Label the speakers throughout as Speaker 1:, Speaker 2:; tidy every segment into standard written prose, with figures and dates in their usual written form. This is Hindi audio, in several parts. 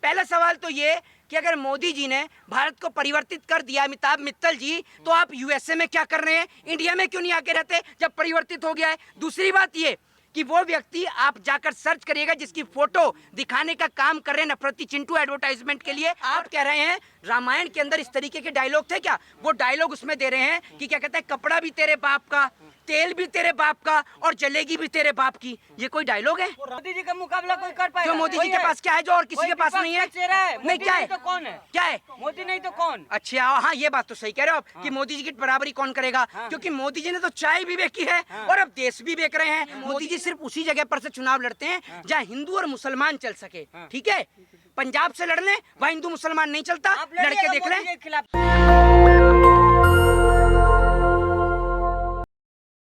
Speaker 1: पहला सवाल तो ये कि अगर मोदी जी ने भारत को परिवर्तित कर दिया, अमिताभ मित्तल जी, तो आप यूएसए में क्या कर रहे हैं, इंडिया में क्यों नहीं आके रहते जब परिवर्तित हो गया है। दूसरी बात ये कि वो व्यक्ति आप जाकर सर्च करिएगा जिसकी फोटो दिखाने का काम कर रहे हैं नफरती चिंटू एडवर्टाइजमेंट के लिए। आप कह रहे हैं रामायण के अंदर इस तरीके के डायलॉग थे क्या? वो डायलॉग उसमें दे रहे हैं कि क्या कहते हैं, कपड़ा भी तेरे बाप का, तेल भी तेरे बाप का और जलेगी भी तेरे बाप की। ये कोई डायलॉग है?
Speaker 2: मोदी जी का मुकाबला कोई कर पाएगा?
Speaker 1: जो मोदी जी के पास क्या है जो और किसी के पास नहीं है?
Speaker 2: नहीं,
Speaker 1: क्या है
Speaker 2: तो कौन है?
Speaker 1: क्या है?
Speaker 2: मोदी नहीं तो कौन?
Speaker 1: अच्छा हाँ, ये बात तो सही कह रहे हो आप कि मोदी जी की बराबरी कौन करेगा, क्योंकि मोदी जी ने तो चाय भी बेची है और अब देश भी बेच रहे हैं। मोदी जी सिर्फ उसी जगह पर से चुनाव लड़ते हैं जहाँ हिंदू और मुसलमान चल सके, ठीक है? पंजाब से लड़ लें, वहाँ हिंदू मुसलमान नहीं चलता, लड़के देख लें।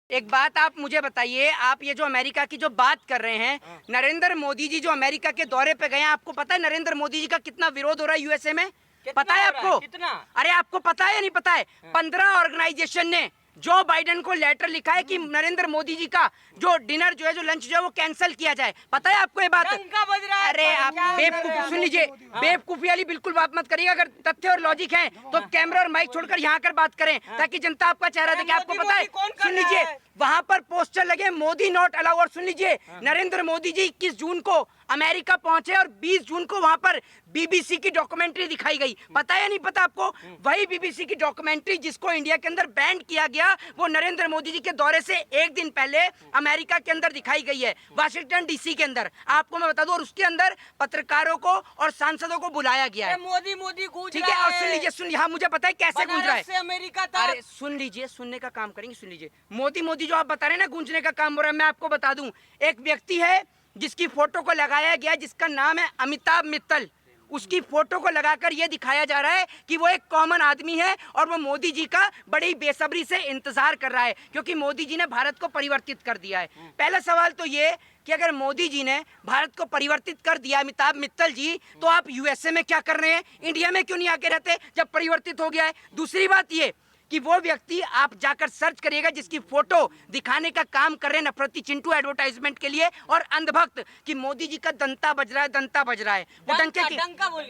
Speaker 1: एक बात आप मुझे बताइए, आप ये जो अमेरिका की जो बात कर रहे हैं, नरेंद्र मोदी जी जो अमेरिका के दौरे पे गए हैं, आपको पता है नरेंद्र मोदी जी का कितना विरोध हो रहा है यूएसए में? पता है आपको?
Speaker 2: कितना?
Speaker 1: अरे आपको पता है या नहीं पता है? 15 ऑर्गेनाइजेशन ने जो बाइडेन को लेटर लिखा है कि नरेंद्र मोदी जी का जो डिनर जो है, जो लंच जो है वो कैंसिल किया जाए। पता है आपको ये बात?
Speaker 2: डंका बज रहा है।
Speaker 1: अरे आप बेवकूफ, सुन लीजिए, बेवकूफी वाली बिल्कुल बात मत करिएगा। अगर तथ्य और लॉजिक है तो कैमरा और माइक छोड़कर यहाँ कर बात करें ताकि जनता आपका चेहरा देखे। आपको पता है, सुन लीजिए, वहाँ पर पोस्टर लगे मोदी नॉट अलाउ। और सुन लीजिए, नरेंद्र मोदी जी 21 जून को अमेरिका पहुंचे और 20 जून को वहां पर बीबीसी की डॉक्यूमेंट्री दिखाई गई। पता है या नहीं पता आपको? वही बीबीसी की डॉक्यूमेंट्री जिसको इंडिया के अंदर बैन किया गया, वो नरेंद्र मोदी जी के दौरे से एक दिन पहले अमेरिका के अंदर दिखाई गई है, वाशिंगटन डीसी के अंदर। आपको मैं बता दूं, और उसके अंदर पत्रकारों को और सांसदों को बुलाया गया है।
Speaker 2: मोदी मोदी गूंज
Speaker 1: ठीक है, और सुन लीजिए, सुन हाँ, मुझे पता है कैसे गूंज रहा है।
Speaker 2: अमेरिका था।
Speaker 1: अरे सुन लीजिए, सुनने का काम करेंगे, सुन लीजिए। मोदी मोदी जो आप बता रहे हैं ना, गूंजने का काम हो रहा है, मैं आपको बता दूं, एक व्यक्ति है जिसकी फोटो को लगाया गया, जिसका नाम है अमिताभ मित्तल। उसकी फोटो को लगाकर यह दिखाया जा रहा है कि वो एक कॉमन आदमी है और वो मोदी जी का बड़ी बेसब्री से इंतजार कर रहा है, क्योंकि मोदी जी ने भारत को परिवर्तित कर दिया है। पहला सवाल तो ये कि अगर मोदी जी ने भारत को परिवर्तित कर दिया, अमिताभ मित्तल जी, तो आप यूएसए में क्या कर रहे हैं, इंडिया में क्यों नहीं आके रहते जब परिवर्तित हो गया है। दूसरी बात ये कि वो व्यक्ति आप जाकर सर्च करिएगा जिसकी फोटो दिखाने का काम कर रहे हैं नफरती चिंटू एडवर्टाइजमेंट के लिए और अंधभक्त कि मोदी जी का दंता बज रहा है, दंता बज रहा है। वो डंके की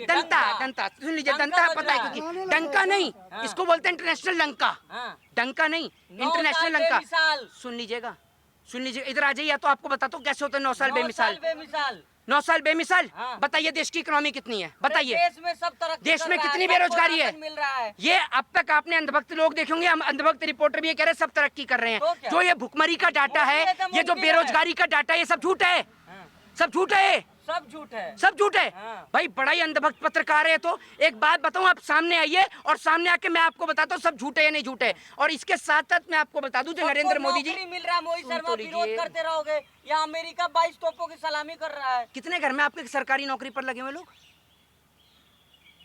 Speaker 1: दंता सुन लीजिए, दंता पता है, क्योंकि डंका नहीं, इसको बोलते हैं इंटरनेशनल लंका, डंका नहीं, इंटरनेशनल लंका। सुन लीजिएगा, सुन लीजिए, इधर आ जाइए, तो आपको बताता हूँ कैसे होता है 9 साल बेमिसाल। 9 साल बेमिसाल। बताइए देश की इकोनॉमी कितनी है, बताइए देश में कितनी बेरोजगारी है।
Speaker 2: मिल रहा है।
Speaker 1: ये अब तक आपने अंधभक्त लोग देखे होंगे, हम अंधभक्त रिपोर्टर भी ये कह रहे हैं सब तरक्की कर रहे हैं। जो ये भुखमरी का डाटा है, ये जो बेरोजगारी का डाटा है, ये सब झूठ है, सब झूठ है,
Speaker 2: सब झूठ है,
Speaker 1: सब झूठ है। भाई बड़ा ही अंधभक्त पत्रकार है। तो एक बात बताऊं, आप सामने आइए और सामने आके मैं आपको बताता हूँ सब झूठ है या नहीं झूठ है। और इसके साथ साथ मैं आपको बता दूं, जो नरेंद्र मोदी जी
Speaker 2: मिल रहा है, मोहित शर्मा विरोध करते रहोगे या अमेरिका 22 तोपों की सलामी कर रहा है।
Speaker 1: कितने घर में आपके सरकारी नौकरी पर लगे हुए लोग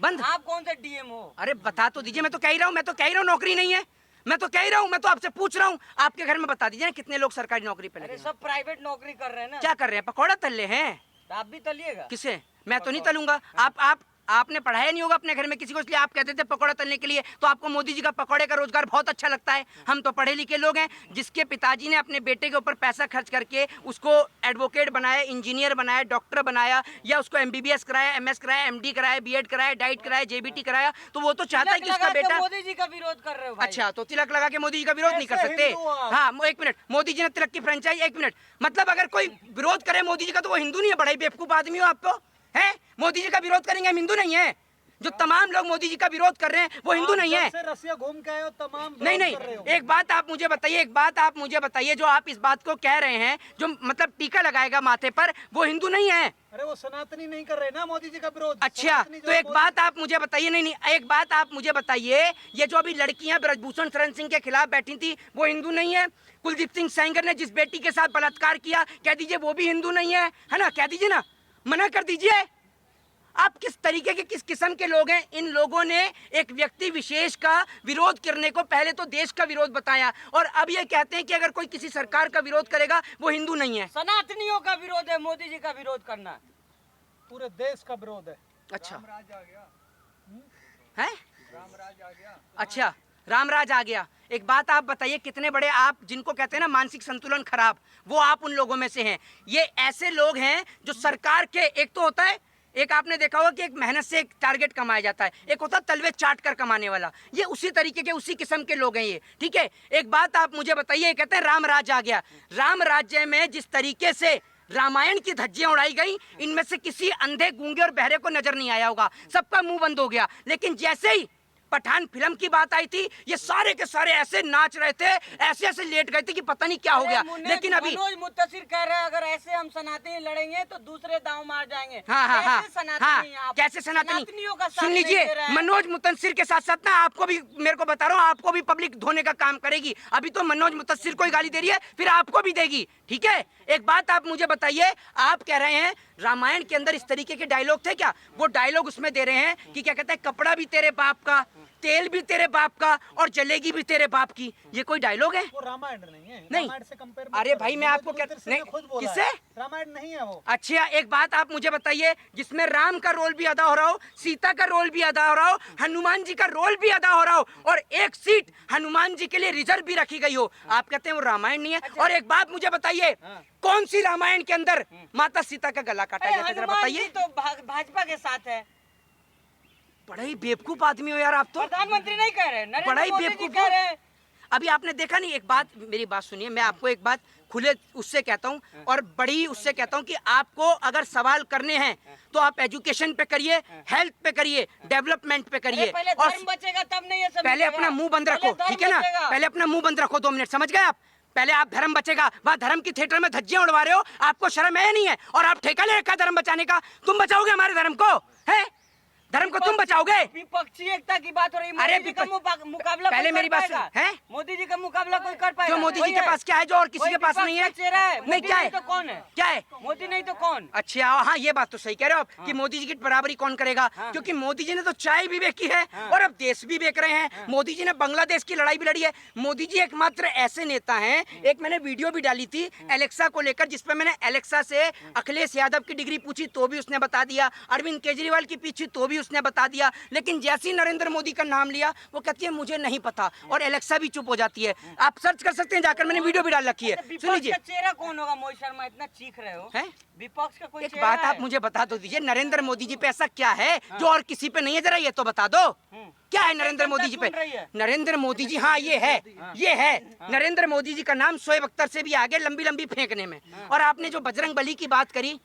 Speaker 1: बंद?
Speaker 2: आप कौन से डीएम हो?
Speaker 1: अरे बता तो दीजिए, मैं तो कह ही रहा हूँ, मैं तो कह ही रहा हूँ नौकरी नहीं है, मैं तो कह ही रहा हूँ, मैं तो आपसे पूछ रहा हूँ, आपके घर में बता दीजिए ना कितने लोग सरकारी नौकरी पे लगे।
Speaker 2: सब प्राइवेट नौकरी कर रहे हैं ना।
Speaker 1: क्या कर रहे हैं, पकौड़ा तल रहे हैं?
Speaker 2: आप भी तलिएगा?
Speaker 1: किसे? मैं तो नहीं तलूंगा। आपने पढ़ाया नहीं होगा अपने घर में किसी को, इसलिए आप कहते थे पकौड़ा तलने के लिए। तो आपको मोदी जी का पकौड़े का रोजगार बहुत अच्छा लगता है। हम तो पढ़े लिखे लोग हैं, जिसके पिताजी ने अपने बेटे के ऊपर पैसा खर्च करके उसको एडवोकेट बनाया, इंजीनियर बनाया, डॉक्टर बनाया, या उसको MBBS कराया, MS कराया, MD कराया, BEd कराया, डाइट कराया, JBT कराया, तो वो तो चाहता है कि उसका बेटा।
Speaker 2: मोदी जी का विरोध कर रहे हो भाई।
Speaker 1: अच्छा, तो तिलक लगा के मोदी जी का विरोध नहीं कर सकते? हाँ, एक मिनट, मोदी जी ने तिलक की फ्रेंचाइज, एक मिनट, मतलब अगर कोई विरोध करे मोदी जी का तो वो हिंदू नहीं है? बड़ा ही बेवकूफ आदमी हो आप तो, है? मोदी जी का विरोध करेंगे हम हिंदू नहीं है? जो तमाम लोग मोदी जी का विरोध कर रहे हैं वो हिंदू नहीं है?
Speaker 3: रसिया घूम के आए हो, तमाम
Speaker 1: नहीं, एक बात आप मुझे बताइए, एक बात आप मुझे बताइए, जो आप इस बात को कह रहे हैं, जो मतलब टीका लगाएगा माथे पर, वो हिंदू नहीं है?
Speaker 3: अरे वो सनातनी नहीं कर रहे ना मोदी जी का विरोध।
Speaker 1: अच्छा, तो एक बात आप मुझे बताइए, नहीं, एक बात आप मुझे बताइए, ये जो अभी लड़कियां ब्रजभूषण शरण सिंह के खिलाफ बैठी थी, वो हिंदू नहीं है? कुलदीप सिंह सेंगर ने जिस बेटी के साथ बलात्कार किया, कह दीजिए वो भी हिंदू नहीं है ना? कह दीजिए ना, मना कर दीजिए। आप किस तरीके के, किस किस्म के लोग हैं? इन लोगों ने एक व्यक्ति विशेष का विरोध करने को पहले तो देश का विरोध बताया, और अब ये कहते हैं कि अगर कोई किसी सरकार का विरोध करेगा वो हिंदू नहीं है।
Speaker 2: सनातनियों का विरोध है, मोदी जी का विरोध करना
Speaker 3: पूरे देश का विरोध है।
Speaker 1: अच्छा,
Speaker 3: रामराज आ गया
Speaker 1: है?
Speaker 3: रामराज आ गया।
Speaker 1: अच्छा, रामराज आ गया। एक बात आप बताइए, कितने बड़े आप जिनको कहते हैं ना मानसिक संतुलन खराब, वो आप उन लोगों में से हैं। ये ऐसे लोग हैं जो सरकार के, एक तो होता है एक आपने देखा होगा कि एक मेहनत से एक टारगेट कमाया जाता है, एक होता है तलवे चाट कर कमाने वाला। ये उसी तरीके के उसी किस्म के लोग हैं ये, ठीक है। एक बात आप मुझे बताइए, कहते हैं राम राज्य आ गया। राम राज्य में जिस तरीके से रामायण की धज्जियां उड़ाई गई, इनमें से किसी अंधे गूंगे और बहरे को नजर नहीं आया होगा, सबका मुंह बंद हो गया। लेकिन जैसे ही पठान फिल्म की बात आई थी, ये सारे के सारे ऐसे नाच रहे थे, ऐसे ऐसे लेट गए थे कि पता नहीं क्या हो गया। लेकिन अभी
Speaker 2: मनोज मुत्तसिर कह रहे हैं अगर ऐसे हम सनातनी लड़ेंगे तो दूसरे दांव मार जाएंगे।
Speaker 1: हाँ हाँ हाँ
Speaker 2: कैसे सनातनी आप?
Speaker 1: कैसे सनातनी?
Speaker 2: सनातनियों का साथ
Speaker 1: सुन
Speaker 2: नहीं
Speaker 1: लीजिए,
Speaker 2: दे रहे हैं।
Speaker 1: मनोज मुत्तसिर के साथ साथ ना आपको भी, मेरे को बता रहा हूँ, आपको भी पब्लिक धोने का काम करेगी। अभी तो मनोज मुत्तसिर को ही गाली दे रही है, फिर आपको भी देगी, ठीक है। एक बात आप मुझे बताइए, आप कह रहे हैं रामायण के अंदर इस तरीके के डायलॉग थे क्या? वो डायलॉग उसमें दे रहे हैं कि क्या कहते हैं, कपड़ा भी तेरे बाप का, तेल भी तेरे बाप का और जलेगी भी तेरे बाप की। ये कोई डायलॉग है?
Speaker 3: वो रामायण नहीं है,
Speaker 1: नहीं।
Speaker 3: रामायण से कंपेयर
Speaker 1: अरे भाई मैं आपको क्या नहीं,
Speaker 3: खुद बोला
Speaker 1: किससे?
Speaker 3: है, रामायण नहीं है वो।
Speaker 1: अच्छा एक बात आप मुझे बताइए, जिसमें राम का रोल भी अदा हो रहा हो, सीता का रोल भी अदा हो रहा हो, हनुमान जी का रोल भी अदा हो रहा हो, और एक सीट हनुमान जी के लिए रिजर्व भी रखी गई हो, आप कहते हैं वो रामायण नहीं है? और एक बात मुझे बताइए, कौन सी रामायण के अंदर माता सीता का गला काटा जाता है, जरा
Speaker 2: हनुमान जी
Speaker 1: बताइए।
Speaker 2: तो भाजपा के साथ है।
Speaker 1: बड़ा ही बेवकूफ आदमी हो यार आप तो,
Speaker 2: प्रधानमंत्री नहीं कह रहे,
Speaker 1: बड़ा
Speaker 2: नरेंद्र
Speaker 1: ही
Speaker 2: मोदी जी
Speaker 1: बेवकूफ
Speaker 2: कह
Speaker 1: हो।
Speaker 2: रहे हैं।
Speaker 1: अभी आपने देखा नहीं, एक बात मेरी बात सुनिए, मैं आपको एक बात खुले उससे कहता हूँ और बड़ी उससे कहता हूँ कि आपको अगर सवाल करने हैं तो आप एजुकेशन पे करिए, हेल्थ पे करिए, डेवलपमेंट पे करिए,
Speaker 2: पहले
Speaker 1: और
Speaker 2: धर्म बचेगा तब नहीं ये सब
Speaker 1: पहले
Speaker 2: बचेगा।
Speaker 1: अपना मुंह बंद
Speaker 2: पहले
Speaker 1: रखो,
Speaker 2: धर्म
Speaker 1: ठीक है ना?
Speaker 2: बचेगा।
Speaker 1: पहले अपना मुंह बंद रखो, 2 मिनट, समझ गए आप? पहले आप धर्म बचेगा, वहाँ धर्म की थिएटर में धज्जियां उड़वा रहे हो, आपको शर्म है नहीं है? और आप ठेका ले रखा है धर्म बचाने का, तुम बचाओगे हमारे धर्म को? है धर्म को तुम बचाओगे?
Speaker 2: विपक्षी एकता की बात हो रही है।
Speaker 1: अरे
Speaker 2: मोदी जी का मुकाबला
Speaker 1: पहले
Speaker 2: कोई
Speaker 1: मेरी
Speaker 2: कर
Speaker 1: बात सुन,
Speaker 2: पाएगा?
Speaker 1: हैं?
Speaker 2: मोदी जी का मुकाबला कोई कर पाएगा?
Speaker 1: जो मोदी जी
Speaker 2: कोई
Speaker 1: के
Speaker 2: है?
Speaker 1: पास क्या है जो और किसी
Speaker 2: कोई
Speaker 1: के पास
Speaker 2: विपक्ष
Speaker 1: नहीं है?
Speaker 2: का चेहरा है।
Speaker 1: नहीं,
Speaker 2: मोदी
Speaker 1: क्या
Speaker 2: नहीं
Speaker 1: है?
Speaker 2: तो कौन है?
Speaker 1: क्या है?
Speaker 2: मोदी नहीं तो कौन?
Speaker 1: अच्छा हाँ, ये बात तो सही कह रहे हो आप कि मोदी जी की बराबरी कौन करेगा, क्योंकि मोदी जी ने तो चाय भी बेची है और अब देश भी बेच रहे हैं। मोदी जी ने बांग्लादेश की लड़ाई भी लड़ी है। मोदी जी एकमात्र ऐसे नेता हैं, एक मैंने वीडियो भी डाली थी एलेक्सा को लेकर, जिसपे मैंने एलेक्सा से अखिलेश यादव की डिग्री पूछी तो भी उसने बता दिया, अरविंद केजरीवाल की पूछी तो भी उसने बता दिया, लेकिन जैसे ही नरेंद्र मोदी का नाम लिया वो कहती है मुझे नहीं पता, और एलेक्सा भी चुप हो जाती है। आप सर्च कर सकते हैं जाकर, मैंने वीडियो भी डाल रखी है, सुन
Speaker 2: विपक्ष
Speaker 1: लीजिए।
Speaker 2: का चेहरा कौन होगा? मोहित शर्मा इतना चीख रहे हो,
Speaker 1: हैं?
Speaker 2: विपक्ष का कोई
Speaker 1: एक
Speaker 2: चेहरा
Speaker 1: बात आप
Speaker 2: है?
Speaker 1: मुझे बता दो दीजिए, नरेंद्र मोदी जी पे ऐसा क्या है जो और किसी पे नहीं है, जरा ये तो बता दो। क्या है नरेंद्र मोदी जी पे?
Speaker 2: सुन रही है।
Speaker 1: नरेंद्र मोदी जी, हाँ ये है, ये है नरेंद्र मोदी जी का नाम शोएब अख्तर से भी आगे लंबी लंबी फेंकने में। और आपने जो बजरंग बली की बात करी,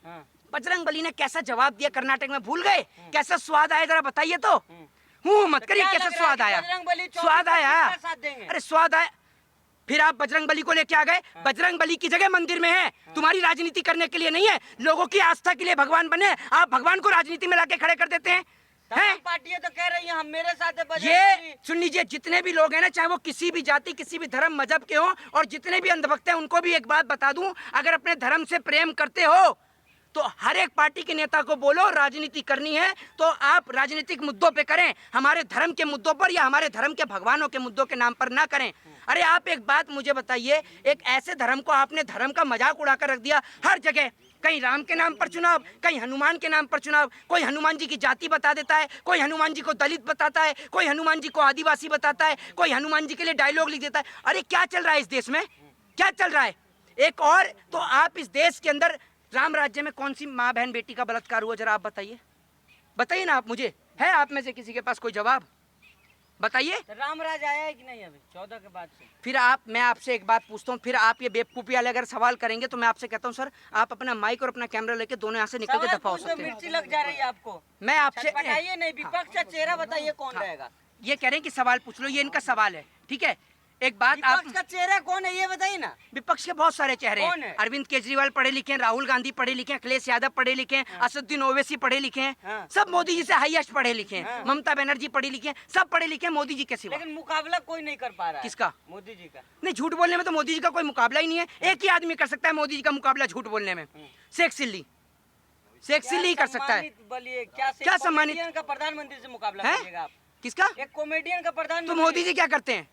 Speaker 1: बजरंग बली ने कैसा जवाब दिया कर्नाटक में, भूल गए? कैसा स्वाद आया जरा बताइए तो। हूँ मत करिए,
Speaker 2: क्या
Speaker 1: कैसा
Speaker 2: लग रहा है
Speaker 1: स्वाद
Speaker 2: कि
Speaker 1: आया?
Speaker 2: बजरंगबली 24
Speaker 1: स्वाद आया?
Speaker 2: का साथ देंगे?
Speaker 1: अरे स्वाद आया, फिर आप बजरंग बली को लेके आ गए। बजरंग बली की जगह मंदिर में है, तुम्हारी राजनीति करने के लिए नहीं है, लोगों की आस्था के लिए भगवान बने, आप भगवान को राजनीति में लाके खड़े कर देते हैं।
Speaker 2: तमाम पार्टियां तो कह रही हैं हम मेरे साथ है बजरंग
Speaker 1: ये
Speaker 2: बली।
Speaker 1: सुन लीजिए, जितने भी लोग हैं ना, चाहे वो किसी भी जाति किसी भी धर्म मजहब के हों, और जितने भी अंधभक्त हैं, उनको भी एक बात बता दूं, अगर अपने धर्म से प्रेम करते हो तो हर एक पार्टी के नेता को बोलो राजनीति करनी है तो आप राजनीतिक मुद्दों पे करें, हमारे धर्म के मुद्दों पर या हमारे धर्म के भगवानों के मुद्दों के नाम पर ना करें। अरे आप एक बात मुझे बताइए, एक ऐसे धर्म को आपने धर्म का मजाक उड़ाकर रख दिया हर जगह, कहीं राम के नाम पर चुनाव, कहीं हनुमान के नाम पर चुनाव, कोई हनुमान जी की जाति बता देता है, कोई हनुमान जी को दलित बताता है, कोई हनुमान जी को आदिवासी बताता है, कोई हनुमान जी के लिए डायलॉग लिख देता है। अरे क्या चल रहा है इस देश में, क्या चल रहा है? एक और तो आप इस देश के अंदर राम राज्य में कौन सी माँ बहन बेटी का बलात्कार हुआ, जरा आप बताइए, बताइए ना आप मुझे, है आप में से किसी के पास कोई जवाब? बताइए।
Speaker 2: तो रामराज आया है कि नहीं अभी 14 के बाद से?
Speaker 1: फिर आप, मैं आपसे एक बात पूछता हूँ, फिर आप ये बेवकूफी वाले अगर सवाल करेंगे तो मैं आपसे कहता हूँ सर, आप अपना माइक और अपना कैमरा लेके दोनों यहाँ से निकल के
Speaker 2: सवाल
Speaker 1: दफा हो
Speaker 2: पूछ दो,
Speaker 1: सकते हैं।
Speaker 2: मिर्ची लग जा रही है आपको।
Speaker 1: मैं आपसे
Speaker 2: बताइए नहीं, विपक्ष का चेहरा बताइए कौन रहेगा?
Speaker 1: ये कह रहे हैं कि सवाल पूछ लो, ये इनका सवाल है, ठीक है। एक बात आप,
Speaker 2: विपक्ष का चेहरा कौन है ये बताइए ना।
Speaker 1: विपक्ष के बहुत सारे चेहरे
Speaker 2: कौन
Speaker 1: हैं।
Speaker 2: है?
Speaker 1: अरविंद केजरीवाल पढ़े लिखे हैं, राहुल गांधी पढ़े लिखे हैं, अखिलेश यादव पढ़े लिखे हैं, असदुद्दीन ओवैसी पढ़े लिखे हैं,
Speaker 2: हाँ।
Speaker 1: सब मोदी जी से हाईएस्ट पढ़े लिखे हैं, ममता बनर्जी पढ़ी लिखे हैं, सब पढ़े लिखे हैं मोदी जी के सिवा।
Speaker 2: लेकिन मुकाबला कोई नहीं कर पा रहा है।
Speaker 1: किसका?
Speaker 2: मोदी जी का।
Speaker 1: नहीं, झूठ बोलने में तो मोदी जी का कोई मुकाबला ही नहीं है, एक ही आदमी कर सकता है मोदी जी का मुकाबला झूठ बोलने में, शेख सिल्ली, शेख सिल्ली ही कर सकता है।
Speaker 2: बोलिए क्या
Speaker 1: क्या सम्मानित?
Speaker 2: कॉमेडियन का प्रधानमंत्री से मुकाबला
Speaker 1: है?
Speaker 2: करिएगा आप?
Speaker 1: किसका?
Speaker 2: एक कॉमेडियन का
Speaker 1: तो
Speaker 2: प्रधानमंत्री।
Speaker 1: मोदी जी क्या करते हैं?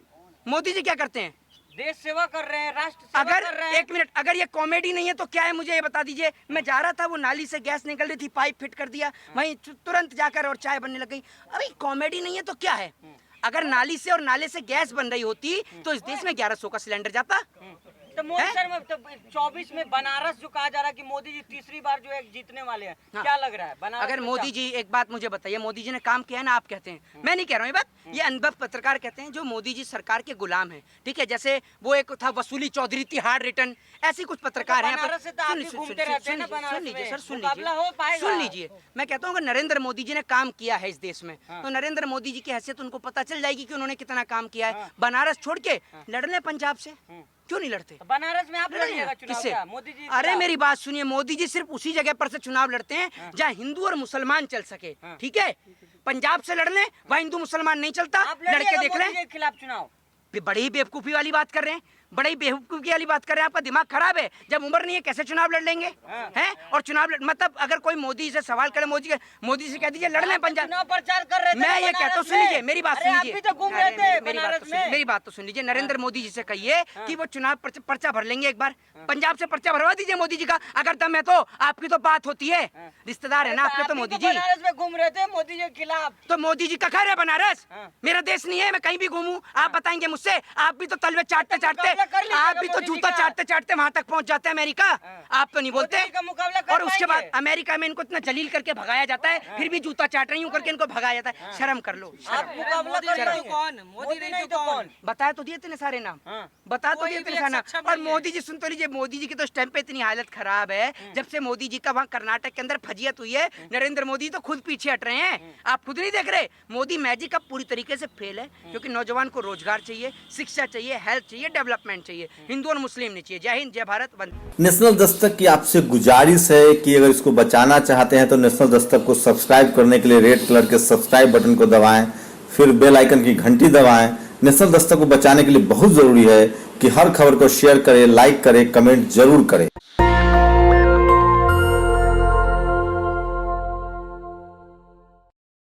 Speaker 1: मोदी जी क्या करते हैं?
Speaker 2: देश सेवा कर रहे हैं, राष्ट्र सेवा
Speaker 1: अगर
Speaker 2: कर रहे हैं।
Speaker 1: एक मिनट, अगर ये कॉमेडी नहीं है तो क्या है मुझे ये बता दीजिए। मैं जा रहा था, वो नाली से गैस निकल रही थी, पाइप फिट कर दिया, वहीं तुरंत जाकर और चाय बनने लग गई। अरे कॉमेडी नहीं है तो क्या है? अगर नाली से और नाले से गैस बन रही होती तो इस देश में 1100 का सिलेंडर जाता,
Speaker 2: तो मोदी सर में तो 24 में बनारस जो कहा जा रहा है कि मोदी जी तीसरी बार जो है जीतने वाले हैं,
Speaker 1: हाँ।
Speaker 2: क्या लग रहा है बनारस
Speaker 1: अगर
Speaker 2: में
Speaker 1: मोदी
Speaker 2: क्या?
Speaker 1: जी, एक बात मुझे बताइए, मोदी जी ने काम किया है ना, आप कहते हैं, मैं नहीं कह रहा हूँ ये बात, ये अनुभव पत्रकार कहते हैं जो मोदी जी सरकार के गुलाम हैं, ठीक है। जैसे वो एक था वसूली चौधरी तिहाड़ रिटर्न, ऐसे कुछ पत्रकार हैं।
Speaker 2: बनारस से तो आप भी घूमते रहते हैं ना बनारस
Speaker 1: सुन लीजिए
Speaker 2: में,
Speaker 1: सर, सुन
Speaker 2: मुकाबला हो
Speaker 1: लीजिए,
Speaker 2: पाएगा?
Speaker 1: सुन लीजिए, मैं कहता हूँ अगर नरेंद्र मोदी जी ने काम किया है इस देश में,
Speaker 2: हाँ।
Speaker 1: तो नरेंद्र मोदी जी की हैसियत उनको पता चल जाएगी कि उन्होंने कितना काम किया है। बनारस छोड़ के लड़ लें पंजाब से, क्यों नहीं लड़ते?
Speaker 2: तो बनारस में आप
Speaker 1: लड़ें
Speaker 2: लड़िएगा चुनाव
Speaker 1: किससे?
Speaker 2: क्या? मोदी जी
Speaker 1: अरे
Speaker 2: खिलाफ?
Speaker 1: मेरी बात सुनिए, मोदी जी सिर्फ उसी जगह पर से चुनाव लड़ते हैं जहाँ हिंदू और मुसलमान चल सके, ठीक है। पंजाब से लड़ लें, वहाँ हिंदू मुसलमान नहीं चलता,
Speaker 2: आप
Speaker 1: लड़के
Speaker 2: लड़िएगा
Speaker 1: देख
Speaker 2: मोदी
Speaker 1: लें।
Speaker 2: जी के खिलाफ चुनाव?
Speaker 1: बड़ी ही बेवकूफी वाली बात कर रहे हैं, बड़ी बेवकूफी वाली बात कर रहे हैं। आपका दिमाग खराब है, जब उम्र नहीं है कैसे चुनाव लड़ लेंगे? हैं? और चुनाव मतलब अगर कोई मोदी से सवाल करे, मोदी से कह दीजिए लड़ लें पंजाब।
Speaker 2: चुनाव प्रचार कर रहे थे
Speaker 1: मैं ये
Speaker 2: बनारस
Speaker 1: कहता हूँ, सुन
Speaker 2: में।
Speaker 1: लीजिए मेरी बात,
Speaker 2: अरे
Speaker 1: सुन
Speaker 2: आप
Speaker 1: लीजिए,
Speaker 2: भी तो घूम रहे
Speaker 1: अरे
Speaker 2: थे
Speaker 1: मेरी बात
Speaker 2: बनारस
Speaker 1: तो सुन,
Speaker 2: में।
Speaker 1: मेरी बात तो सुन लीजिए। नरेंद्र मोदी जी से कहिए कि वो चुनाव पर्चा भर लेंगे एक बार, पंजाब से पर्चा भरवा दीजिए मोदी जी का। अगर दम है तो आपकी तो बात होती है, रिश्तेदार है ना आपके तो मोदी जी।
Speaker 2: बनारस में घूम रहे थे मोदी जी के खिलाफ।
Speaker 1: तो मोदी जी का घर है बनारस,
Speaker 2: हाँ।
Speaker 1: मेरा देश नहीं है, मैं कहीं भी घूमूं। आप बताएंगे मुझसे, आप भी तो तलवे चाटते चाटते,
Speaker 2: मुकाबला कर लीजिएगा
Speaker 1: आप भी तो
Speaker 2: मोदी जी
Speaker 1: जूता
Speaker 2: का।
Speaker 1: चाटते चाटते वहां तक पहुंच जाते हैं अमेरिका, आप तो नहीं बोलते।
Speaker 2: मोदी जी का मुकाबला कर
Speaker 1: और उसके बाद
Speaker 2: पाएंगे?
Speaker 1: अमेरिका में इनको इतना जलील करके भगाया जाता है, फिर भी जूता चाट रही हूँ करके इनको भगाया जाता है। शर्म कर लो,
Speaker 2: आप मुकाबला कर
Speaker 1: शर्म।
Speaker 2: रहे हो कौन? मोदी नहीं तो कौन?
Speaker 1: बताया तो दिए इतने सारे नाम,
Speaker 2: हाँ।
Speaker 1: बता तो दिए इतने सारे नाम। और मोदी जी सुन तो लीजिए, मोदी जी की तो स्टैंप पे इतनी हालत खराब है, जब से मोदी जी का वहाँ कर्नाटक के अंदर फजियत हुई है, नरेंद्र मोदी तो खुद पीछे हट रहे हैं। आप खुद नहीं देख रहे, मोदी मैजिक अब पूरी तरीके से फेल है, क्योंकि नौजवान को रोजगार चाहिए, शिक्षा चाहिए, हेल्थ चाहिए, डेवलपमेंट चाहिए, हिंदू और मुस्लिम नहीं चाहिए। जय हिंद, जय भारत, वंदे।
Speaker 4: नेशनल दस्तक की आपसे गुजारिश है कि अगर इसको बचाना चाहते हैं तो नेशनल दस्तक को सब्सक्राइब करने के लिए रेड कलर के सब्सक्राइब बटन को दबाएं, फिर बेल आइकन की घंटी दबाएं। नेशनल दस्तक को बचाने के लिए बहुत जरूरी है कि हर खबर को शेयर करें, लाइक करें, कमेंट जरूर करें।